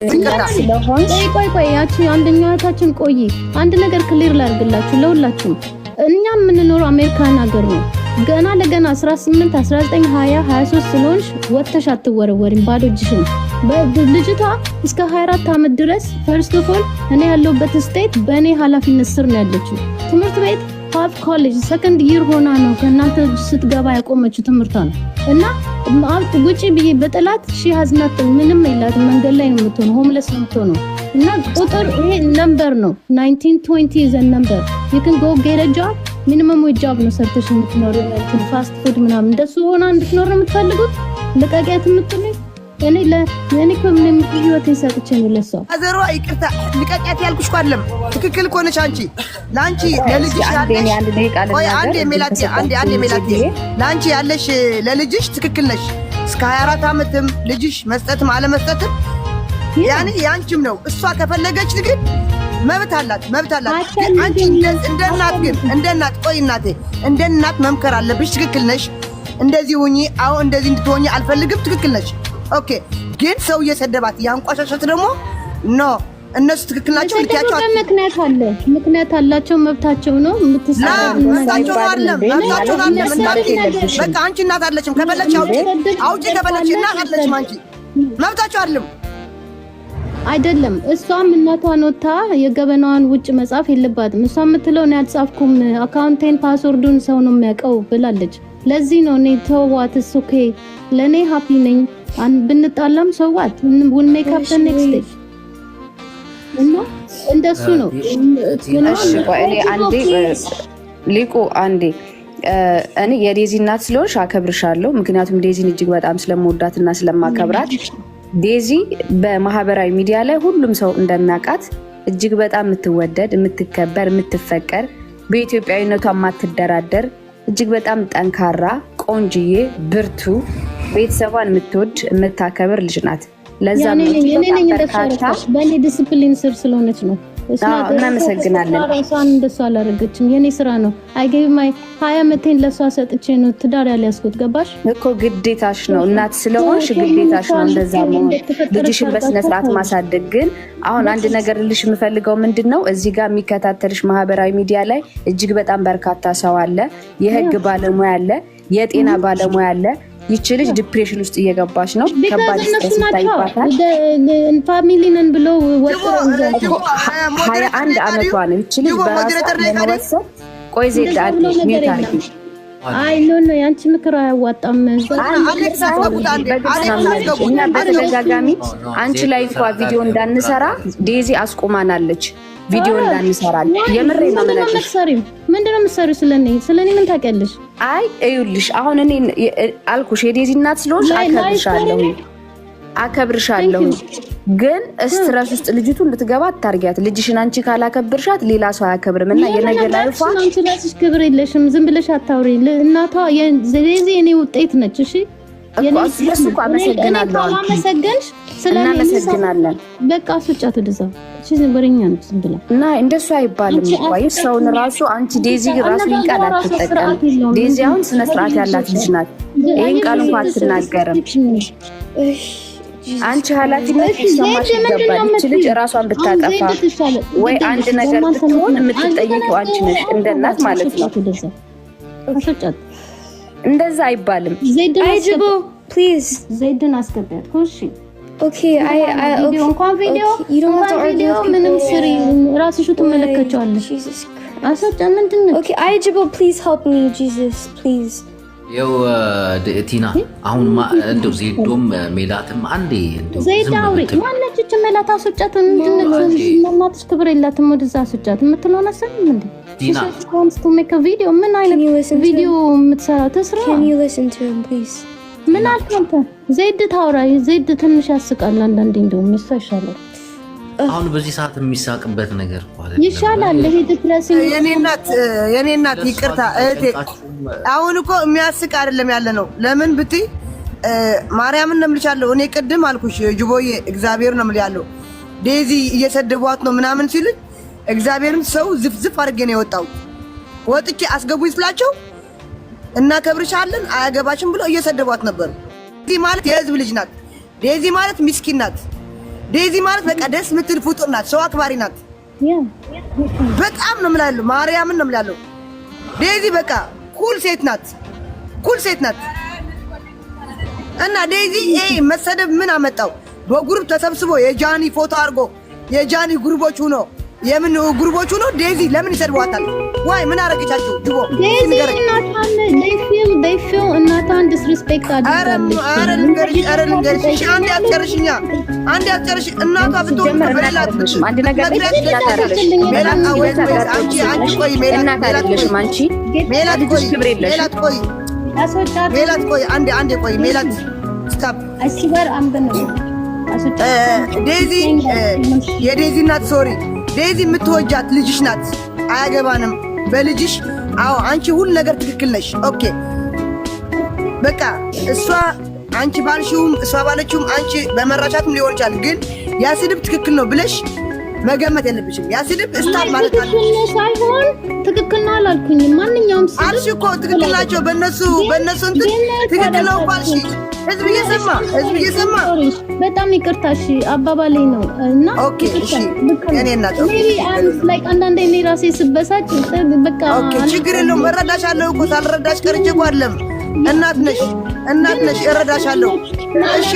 ቆይ ያቺ አንደኛታችን ቆይ አንድ ነገር ክሊር ላድርግላችሁ ለሁላችሁም። እኛ የምንኖረው አሜሪካን ሀገር ነው። ገና ለገና 18 19 20 23 ስለሆንሽ ወጥተሽ አትወረወሪም ባዶ እጅሽን። ልጅቷ እስከ 24 ዓመት ድረስ ፈርስት ኦፍ ኦል እኔ ያለሁበት ስቴት በእኔ ኃላፊነት ስር ነው ያለችው። ትምህርት ቤት ሃፍ ኮሌጅ ሰከንድ ይር ሆና ነው ከእናንተ ስትገባ ያቆመችው ትምህርቷ ነው። እና ውጪ ብዬ በጥላት ሺ ሀዝናት ምንም የላትም። መንገድ ላይ ነው የምትሆነው፣ ሆምለስ ነው የምትሆነው። እና ቁጥር ይሄ ነምበር ነው 1920 is a number. you can go get a job. ሚኒመም ጆብ ነው ሰርተሽ የምትኖሪው። ፋስት ፉድ ምናምን እንደሱ ሆና እንድትኖር ነው የምትፈልጉት። ለቀቂያት የምትሉኝ እኔ ከምንም ህይወት ይሰጥቼ ነው ለሰው አዘሯ ይቅርታ ልቀቂያት ያልኩሽ እኮ አይደለም። ትክክል እኮ ነሽ አንቺ። ላንቺ ለልጅሽ አንዴ ሜላት ላንቺ ያለሽ ለልጅሽ ትክክል ነሽ። እስከ 24 ዓመትም ልጅሽ መስጠትም አለመስጠትም ያኔ ያንቺም ነው። እሷ ከፈለገች ግን መብት አላት። አንቺ እንደ እናት ቆይ እናቴ እንደ እናት መምከር አለብሽ። ትክክል ነሽ። እንደዚህ ሁኚ። አዎ እንደዚህ እንድትሆኚ አልፈልግም። ትክክል ነሽ። ኦኬ ግን ሰው እየሰደባት ያንቋሻሻት ደግሞ ኖ እነሱ ትክክል ናቸው። ልትያቸው ምክንያት አላቸው። መብታቸው ነው። መብታቸው አይደለም። በቃ አንቺ እናት አለችም። ከፈለግሽ አውጪ ከፈለግሽ እናት አለችም። አንቺ መብታቸው አይደለም። እሷም እናቷን ወታ የገበናዋን ውጭ መጻፍ የለባትም። እሷ የምትለው ነው ያልጻፍኩም አካውንቴን ፓስወርዱን ሰው ነው የሚያውቀው ብላለች። ለዚህ ነው እኔ ተዋት ኦኬ ለኔ ሃፒ ነኝ። ብንጣላም ሰዋት ውን ሜክ አፕ ዘ ኔክስት ዴይ እና እንደሱ ነው። እሺ ቆይ አንዴ ሊቁ አንዴ እኔ የዴዚ እናት ስለሆንሽ አከብርሻለሁ። ምክንያቱም ዴዚን እጅግ በጣም ስለምወዳትና ስለማከብራት ዴዚ በማህበራዊ ሚዲያ ላይ ሁሉም ሰው እንደሚያውቃት እጅግ በጣም የምትወደድ የምትከበር የምትፈቀር በኢትዮጵያዊነቷ የማትደራደር እጅግ በጣም ጠንካራ ቆንጅዬ ብርቱ ቤተሰቧን የምትወድ የምታከብር ልጅ ናት። ለዛ ነው በእኔ ዲሲፕሊን ስር ስለሆነች ነው። እናመሰግናለን። ራሷን እንደሷ አላደረገችም። የኔ ስራ ነው። አይገቢ ማይ 20 ዓመቴን ለሷ ሰጥቼ ነው ትዳር ያልያዝኩት። ገባሽ? እኮ ግዴታሽ ነው። እናት ስለሆንሽ ግዴታሽ ነው እንደዛ መሆን፣ ልጅሽን በስነ ስርዓት ማሳደግ። ግን አሁን አንድ ነገር ልሽ የምፈልገው ምንድነው እዚህ ጋር የሚከታተልሽ ማህበራዊ ሚዲያ ላይ እጅግ በጣም በርካታ ሰው አለ። የህግ ባለሙያ አለ፣ የጤና ባለሙያ አለ። ይቺ ልጅ ዲፕሬሽን ውስጥ እየገባች ነው። ከባድ ስትረስ ይታይባታል። ፋሚሊ ነን ብለው ወጥረው 21 ዓመቷ ነው። ይቺ ልጅ በራሷ ለመወሰን ቆይ ዜድ ሚውት አድርጊ። አይ ኖ ያንቺ ምክር አያዋጣም። እኛ በተደጋጋሚ አንቺ ላይ እንኳ ቪዲዮ እንዳንሰራ ዴዚ አስቆማናለች። ቪዲዮ እንዳንሰራል የምሬ ነው። ምንድነው የምትሰሪው? ስለኔ ምን ታውቂያለሽ? አይ እዩልሽ አሁን እኔ አልኩሽ የዴዚ እናት ስለሆንሽ አከብርሻለሁ። ግን ስትረስ ውስጥ ልጅቱ እንድትገባ አታርጊያት። ልጅሽን አንቺ ካላከብርሻት ሌላ ሰው አያከብርም። እና የነገ ላይፏ አንቺ ለስሽ ክብር የለሽም። ዝም ብለሽ አታውሪ። እናቷ የዴዚ የኔ ውጤት ነች። እሺ የኔ እኮ አመሰግናለሁ። አመሰግንሽ እናመሰግናለን። በቃ አስወጫት ወደዛ። እሺ ዘበረኛ ነው ዝም ብላ እና እንደሱ አይባልም። ወይ ሰውን ራሱ አንቺ ዴዚ ራሱ ቃል አትጠቀም። ዴዚ አሁን ስነ ስርዓት ያላት ልጅ ናት። ይሄን ቃል እንኳን አትናገርም። አንቺ ኃላፊነት ሊሰማሽ ይገባል። እቺ ልጅ ራሷን ብታጠፋ ወይ አንድ ነገር ብትሆን የምትጠይቂው አንቺ ነሽ፣ እንደ እናት ማለት ነው። እንደዛ አይባልም። አይጅቦ ፕሊዝ ዘይድን አስገቢያት። እሺ ኦኬ ቪዲዮ ምንም ስሪ ራስሽ ትመለከቻለሽ። አሰጫ ምንድነው? ኦኬ አይጅቦ ፕሊዝ ሄልፕ ሚ ጂሰስ ፕሊዝ። ያው ቲና አሁን እንደው ዜዶም ሜላትም አንዴ እንደው ዜድ አውሪ ማነች እቺ ሜላት? አሰጫት ምንድነው? እናትሽ ክብር የላትም። ወደዛ አሰጫት የምትለው ነሰም እንዴ? ቲና wants to make a video ምን አይነት ቪዲዮ የምትሰራው ተስራ? Can you listen to him please? ምን አልከንተ? ዜድ ታውራ። ዜድ ትንሽ ያስቃል አንዳንዴ። እንደውም ይሻላል። አሁን በዚህ ሰዓት የሚሳቅበት ነገር ይሻላል። ይሄ ዲፕሬሲንግ የኔ እናት ይቅርታ እህቴ፣ አሁን እኮ የሚያስቅ አይደለም ያለ ነው። ለምን ብትይ ማርያምን ነው የምልሻለሁ። እኔ ቅድም አልኩሽ ጅቦዬ እግዚአብሔር ነው የምልያለሁ። ዴዚ እየሰደቧት ነው ምናምን ሲሉኝ እግዚአብሔርን ሰው ዝፍዝፍ አድርጌ ነው የወጣው። ወጥቼ አስገቡኝ ስላቸው እናከብርሻለን አያገባሽም ብለው እየሰደቧት ነበር። ዴዚ ማለት የህዝብ ልጅ ናት። ዴዚ ማለት ምስኪን ናት። ዴዚ ማለት በቃ ደስ ምትል ፍጡር ናት፣ ሰው አክባሪ ናት። በጣም ነው የምላለው፣ ማርያምን ነው የምላለው። ዴዚ በቃ ኩል ሴት ናት፣ ኩል ሴት ናት። እና ዴዚ መሰደብ ምን አመጣው? በግሩፕ ተሰብስቦ የጃኒ ፎቶ አድርጎ የጃኒ ጉርቦች ሆኖ የምን ጉርቦች ሆኖ ዴዚ ለምን ይሰድቧታል? ዋይ ምን አረገቻቸው? ድቦ ዴዚ እናታን they feel እናታን disrespect አድርጋለች። አረ ልንገርሽ እሺ፣ አንዴ አትጨርሽኛ፣ አንዴ አትጨርሽ። እናቷ ብትሆን በሌላ አንድ ነገር ሜላት ወይ አንቺ ቆይ ሜላት ቆይ አንዴ ቆይ ሜላት ስታፕ አሲበር አምበነ ዴዚ የዴዚ እናት ሶሪ ዴዚ የምትወጃት ልጅሽ ናት። አያገባንም በልጅሽ። አዎ አንቺ ሁሉ ነገር ትክክል ነሽ። ኦኬ በቃ እሷ አንቺ ባልሽውም እሷ ባለችውም አንቺ በመራቻትም ሊሆን ይችላል። ግን ያ ስድብ ትክክል ነው ብለሽ መገመት የለብሽም። ያ ስድብ እስታብ ማለት ሳይሆን ትክክል ነው አላልኩኝም። ማንኛውም ስድብ አልሽ እኮ ትክክል ናቸው በእነሱ እንትን ትክክል ነው ባልሽ ህዝብ እየሰማ በጣም ይቅርታ እሺ፣ አባባሌ ነው እና ኦኬ እሺ የኔ እናት ላይክ አንዳንዴ እኔ ራሴ ስበሳጭ በቃ ኦኬ ችግር የለውም። እረዳሻለሁ እኮ ሳልረዳሽ ቀርቼ እኮ አይደለም። እናት ነሽ እረዳሻለሁ። እሺ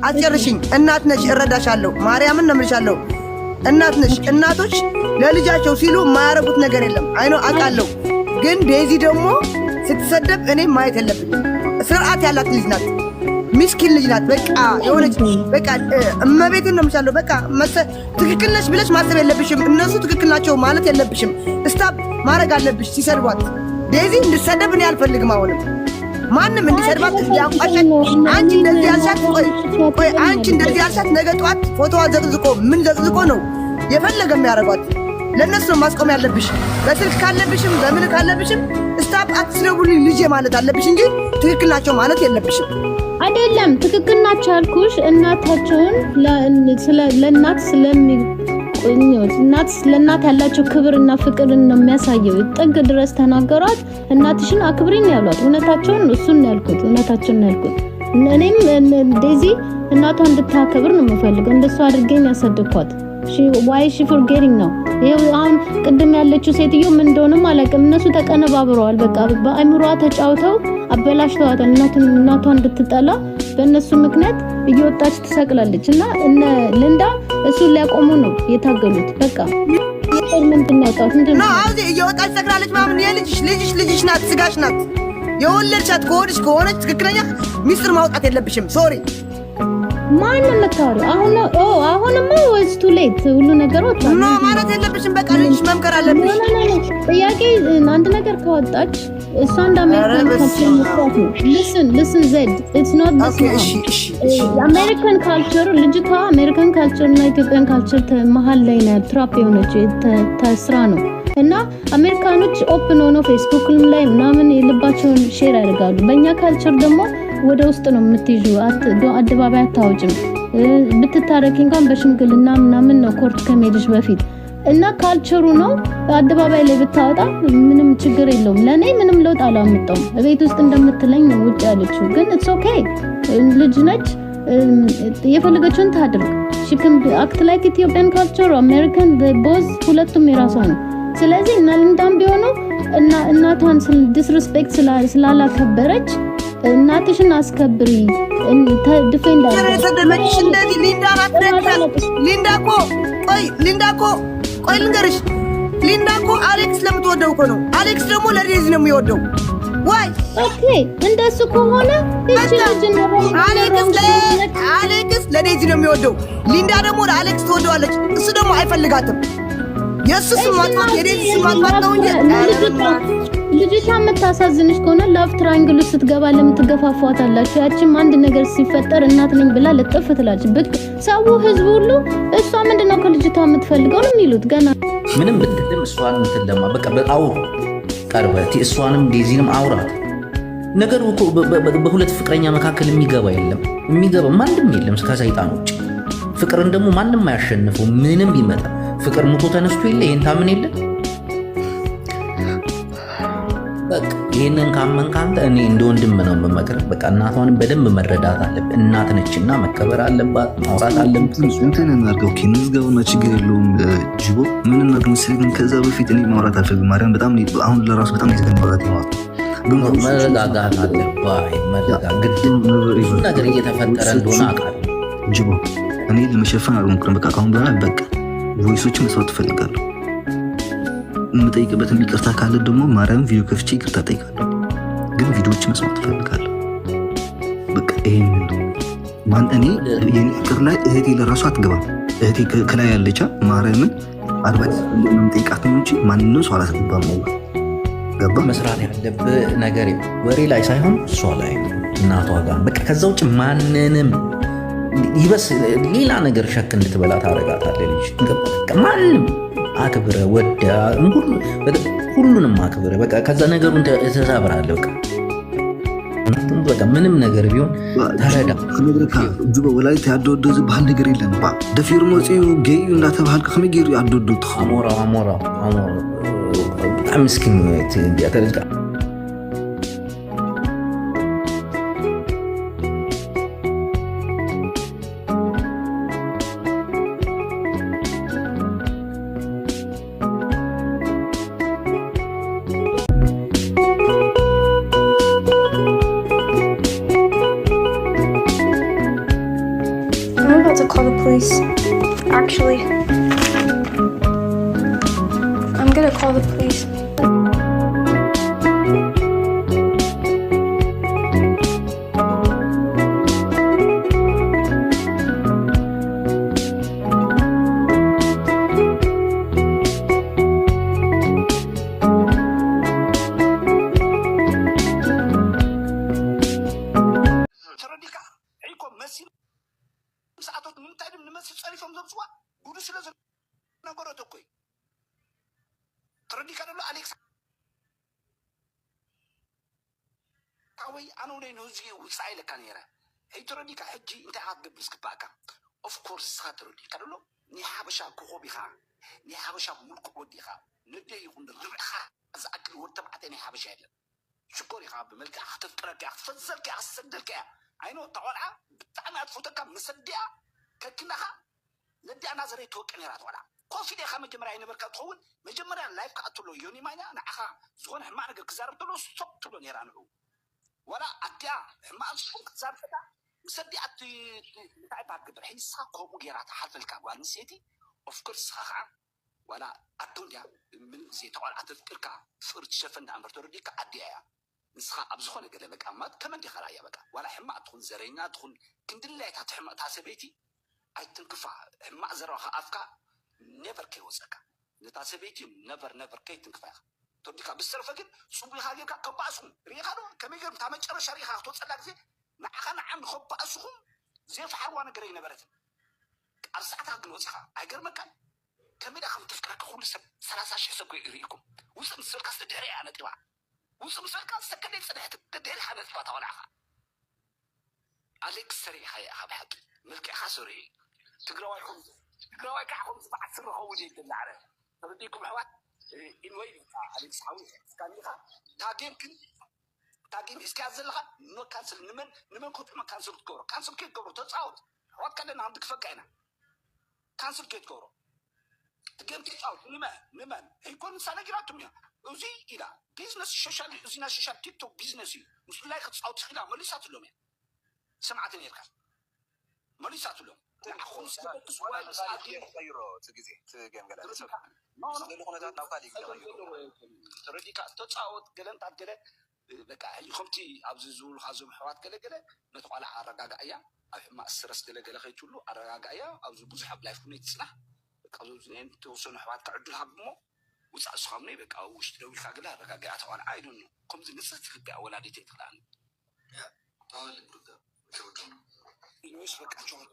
አስጨርሽኝ። እናት ነሽ እረዳሻለሁ። ማርያምን ነው የምልሻለሁ። እናት ነሽ። እናቶች ለልጃቸው ሲሉ የማያረጉት ነገር የለም። አይኖ አውቃለሁ። ግን ዴዚ ደግሞ ስትሰደብ እኔ ማየት የለብኝም። ስርዓት ያላት ልጅ ናት። ሚስኪን ልጅ ናት። በቃ የሆነች በቃ እመቤትን ነው የምልሻለሁ። በቃ ትክክል ነሽ ብለሽ ማሰብ የለብሽም። እነሱ ትክክል ናቸው ማለት የለብሽም። ስታፕ ማድረግ አለብሽ ሲሰድቧት። ዴዚ እንድትሰደብ እኔ አልፈልግም። አሁንም ማንም እንዲሰድባት እንዲያንቋሸት አንቺ እንደዚህ ያልሻት ቆይ አንቺ እንደዚህ ያልሻት ነገ ጠዋት ፎቶዋ ዘቅዝቆ ምን ዘቅዝቆ ነው የፈለገ የሚያደርጓት። ለእነሱ ነው ማስቆም ያለብሽ። በስልክ ካለብሽም በምን ካለብሽም ስታፕ አትስደቡልኝ ልጄ ማለት አለብሽ እንጂ ትክክል ናቸው ማለት የለብሽም። አይደለም ትክክል ናቸው ያልኩሽ እናታቸውን ለእናት ለእናት ያላቸው ክብርና ፍቅርን ነው የሚያሳየው። ጥግ ድረስ ተናገሯት። እናትሽን አክብሪ ነው ያሏት። እውነታቸውን እሱን ነው ያልኩት። እውነታቸውን ነው ያልኩት። እኔም ዴዚ እናቷ እንድታከብር ነው የምፈልገው። እንደሱ አድርገኝ ያሳደግኳት። ዋይ ሺ ፎርጌቲንግ ነው። ይሄው አሁን ቅድም ያለችው ሴትዮ ምን እንደሆነም አላውቅም። እነሱ ተቀነባብረዋል። በቃ በአይምሯ ተጫውተው አበላሽተዋታል። እናቷ እንድትጠላ በእነሱ ምክንያት እየወጣች ትሰቅላለች። እና እነ ልንዳ እሱን ሊያቆሙ ነው የታገሉት። በቃ ምንድን ነው ያውቃት ምንድን ነው አውዚ እየወጣች ትሰቅላለች። ማምን ልጅሽ ናት፣ ስጋሽ ናት። የወለድሻት ከሆነች ትክክለኛ ሚስጥር ማውጣት የለብሽም። ሶሪ ማንም መታወሪ አሁንማ ወይስ ቱ ሌት ሁሉ ነገሮች ኖ ማለት የለብሽም። በቃ ልጅሽ መምከር አለብሽ። ጥያቄ አንድ ነገር ካወጣች እሷ እንደ አሜሪካን ካልቸር መስራት ነው። listen zed it's not this አሜሪካን ካልቸር ልጅቷ አሜሪካን ካልቸር እና ኢትዮጵያን ካልቸር መሀል ላይ ነው ትራፕ የሆነች ተስራ ነው። እና አሜሪካኖች ኦፕን ሆኖ ፌስቡክ ላይ ምናምን የልባቸውን ሼር ያደርጋሉ። በእኛ ካልቸር ደግሞ ወደ ውስጥ ነው የምትይዙ። አደባባይ አታወጭም። ብትታረቂ እንኳን በሽምግልና ምናምን ነው ኮርት ከመሄድሽ በፊት። እና ካልቸሩ ነው አደባባይ ላይ ብታወጣ ምንም ችግር የለውም። ለኔ ምንም ለውጥ አላመጣውም። ቤት ውስጥ እንደምትለኝ ነው ውጭ ያለችው። ግን it's okay ልጅ ነች፣ የፈለገችውን ታድርግ። she can act like Ethiopian culture or American both ሁለቱም የራሷ ነው። ስለዚህ እና ልንዳም ቢሆኑ እና እናቷን ዲስሪስፔክት ስላላከበረች እናትሽን አስከብሪ ዲፌንድ ተደመጭሽ እንደዚህ ሊንዳ እኮ ቆይ ልንገርሽ፣ ሊንዳ እኮ አሌክስ ለምትወደው እኮ ነው። አሌክስ ደግሞ ለዴዚ ነው የሚወደው። ዋይ ኦኬ እንደሱ ከሆነ እቺ ልጅ ነው አሌክስ ለዴዚ ነው የሚወደው። ሊንዳ ደግሞ ለአሌክስ ትወደዋለች። እሱ ደግሞ አይፈልጋትም። የሱ ስማት የዴዚ ስማት ነው እንጂ ልጅቷ የምታሳዝንሽ ከሆነ ላቭ ትራንግል ውስጥ ስትገባ ለምትገፋፏታላችሁ። ያቺም አንድ ነገር ሲፈጠር እናት ነኝ ብላ ልጥፍ ትላለች። ብቅ ሰው ህዝብ ሁሉ እሷ ምንድነው ከልጅቷ የምትፈልገው ነው የሚሉት። ገና ምንም ብትልም እሷን እንትለማ በቃ በአውሩ ቀርበት እሷንም ዴዚንም አውራት። ነገሩ እኮ በሁለት ፍቅረኛ መካከል የሚገባ የለም፣ የሚገባ ማንም የለም ከሰይጣን ውጭ። ፍቅርን ደግሞ ማንም አያሸንፈው ምንም ቢመጣ። ፍቅር ሙቶ ተነስቶ የለ ይሄን ታምን የለ በቃ ይህንን ካመንክ አንተ እኔ እንደ ወንድም ነው የምመክርህ። በቃ እናቷንም በደንብ መረዳት አለብህ። እናት ነችና መከበር አለባት፣ ማውራት አለብህ። እንትን እናድርገው እንዝጋውና ችግር የለውም። ጅቦ ምን እናድርግ መሰለኝ፣ ግን ከዛ በፊት እኔ ማውራት አልፈልግም። ማርያም በጣም አሁን ለራሱ በጣም የተገኝ ማውራት ነው። መረጋጋት አለብህ። መረጋጋት ብዙ ነገር እየተፈጠረ እንደሆነ አውቃለሁ። ጅቦ እኔ ለመሸፈን አልሞክርም። በቃ አሁን በኋላ በቃ ቮይሶችን መስዋዕት ትፈልጋለሁ። የምጠይቅበትን ይቅርታ ካለ ደግሞ ማርያም ቪዲዮ ከፍቼ ይቅርታ ጠይቃለሁ። ግን ቪዲዮዎችን መስማት ትፈልጋለሁ። በቃ ይሄን ማን እኔ የኔ ፍቅር ላይ እህቴ ለራሱ አትገባም። እህቴ ከላይ ያለቻ ማርያምን አድቫይስ ጠይቃት ነው እንጂ ማንንም ሰው አላስገባም ነው። ገባ? መስራት ያለብህ ነገር ወሬ ላይ ሳይሆን እሷ ላይ እናቷ ጋር በቃ ከዛ ውጭ ማንንም ይበስ ሌላ ነገር ሸክ እንድትበላ ታደርጋታለህ። ልጅ ማንም አክብረ ወዳ ሁሉንም አክብረ በቃ ከዛ ነገሩን ተሳብራለህ። በቃ ምንም ነገር ቢሆን ተረዳ። ከመድረካ ጅቦ ወላይታ ያደወደ ዝበሃል ነገር የለን ደፊሩ መፅኡ ገዩ እንዳተባሃልካ ከመይ ገይሩ ያደወዱ አሞራ በጣም ምስኪን ተረዳ። I'm about to call the police. Actually, I'm gonna call the police. ወይ አኑ ላይ ነው እዚህ ውሳይ ለካኔራ ሄትሮኒካ እጂ እንተ አገብስ ክባካ ኦፍ ኮርስ ሳትሮዲ ካደሎ ኒሃበሻ ኮሆቢኻ ኒሃበሻ ሙልክ ወዲኻ ንደይ ይኹን ርብኻ از اكل ورتبعتني حبش يلا شكوري خاب ملك تفكرك تفزلك اسدلك عينو طالعه بتاعنا تفوتك مسديه ككنها لدي انا زري توقني رات ولا كوفي دي خام جمره ينبر كتقول مجمره لايف كاتلو يوني ماينا نعخا زون ما نغ كزارب تلو ستوب تلو نيرانو ولا اديا ما اسكو كزارب كدا مسديه تاع باك بحيسا كومو غيرات حفلك وانسيتي اوف كورس خا ولا الدنيا من زي طوال أتذكرك فرد شفن عمر ترديك عديها نسخة أبزخون قال لك أمات كمان دي خلايا بقى ولا حما تكون زرينا تكون كند الله تحما تحسبيتي أي تنكفى حما زرها أفكا نيفر كي وزكا نتحسبيتي نيفر كي تنكفى ترديك بالصرف كده صوبي خاليك كباسهم ريخانو كم يقول تعمل شر شريحة توصل زي نعخنا عم خباسهم زي في حروانا قرينا برتن أرسعتها قنوزها أجر مكان كمين أخم تفكرك كل سب 13 سب يريكم وصل مسلك استداري أنا تبع وصل مسلك سكني سنحت تداري أنا تبع طالعها عليك سريع يا أخي بحكي ملك خسري تقرأوا يكحكم سبع سر هو اللي يدل عليه ترديكم حوات إن وين عليك سحوي كان يخا تاجين إسكاز لها نو كانسل نمن كنت ما كانسل كورو كانسل كيت كورو تصعد حوات كلنا عندك فكينا كانسل كيت كورو تقيم تيجاو نمان هيكون سانجراتهم يا وزي إلى بيزنس شاشة زينا شاشة تيك توك بيزنسي مش لايق تصعد خلا ما لسات لهم سمعتني يركب ما لسات لهم أخون سبب سؤال ساعتين غيره تجزي تجيم قلنا ما نقول هنا ذات نوكالي ترديك تصعد قلنا تعجله بقى هي خمتي أبززول خازم حوات كله نتقال على رجاء أيام ما السرس كله خير كله على رجاء أيام أبزز بوز حب لايف كوني تسلا كذا توصل حوات تعدلها بمو وسأس خامني بك أو وشتروي خاجلها رجعت على عينه كم زنسة تبقى أولادي تطلعني. يا طال البرد. شو تون؟ إنه يسبق أجمل.